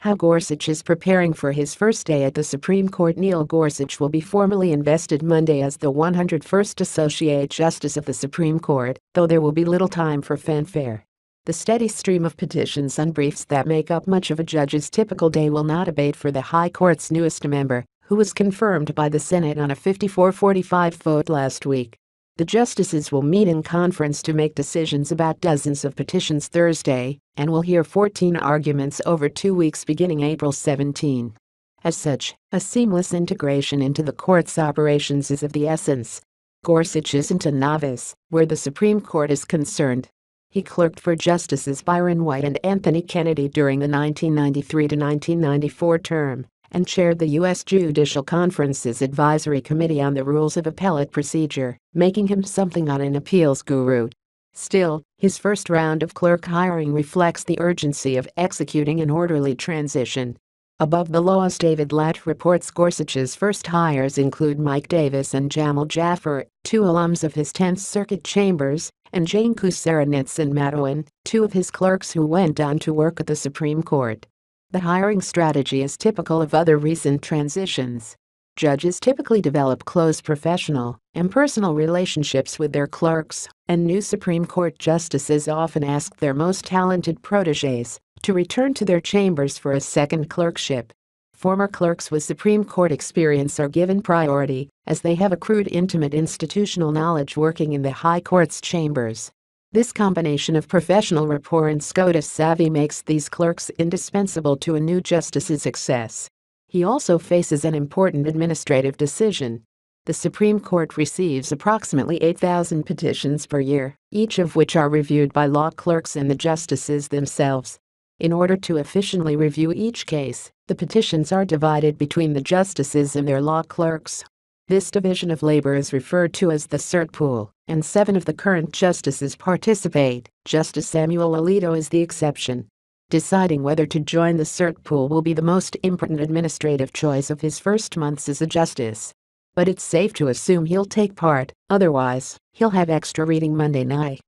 How Gorsuch is preparing for his first day at the Supreme Court. Neil Gorsuch will be formally invested Monday as the 101st Associate Justice of the Supreme Court, though there will be little time for fanfare. The steady stream of petitions and briefs that make up much of a judge's typical day will not abate for the High Court's newest member, who was confirmed by the Senate on a 54-45 vote last week. The justices will meet in conference to make decisions about dozens of petitions Thursday and will hear 14 arguments over 2 weeks beginning April 17. As such, a seamless integration into the court's operations is of the essence. Gorsuch isn't a novice where the Supreme Court is concerned. He clerked for Justices Byron White and Anthony Kennedy during the 1993 to 1994 term and chaired the U.S. Judicial Conference's Advisory Committee on the Rules of Appellate Procedure, making him something of an appeals guru. Still, his first round of clerk hiring reflects the urgency of executing an orderly transition. Above the Law's David Latt reports Gorsuch's first hires include Mike Davis and Jamal Jaffer, two alums of his 10th Circuit chambers, and Jane Kuceranitz and Mattawan, two of his clerks who went on to work at the Supreme Court. The hiring strategy is typical of other recent transitions. Judges typically develop close professional and personal relationships with their clerks, and new Supreme Court justices often ask their most talented protégés to return to their chambers for a second clerkship. Former clerks with Supreme Court experience are given priority as they have accrued intimate institutional knowledge working in the High Court's chambers. This combination of professional rapport and SCOTUS savvy makes these clerks indispensable to a new justice's success. He also faces an important administrative decision. The Supreme Court receives approximately 8,000 petitions per year, each of which are reviewed by law clerks and the justices themselves. In order to efficiently review each case, the petitions are divided between the justices and their law clerks. This division of labor is referred to as the cert pool, and 7 of the current justices participate. Justice Samuel Alito is the exception. Deciding whether to join the cert pool will be the most important administrative choice of his first months as a justice. But it's safe to assume he'll take part, otherwise, he'll have extra reading Monday night.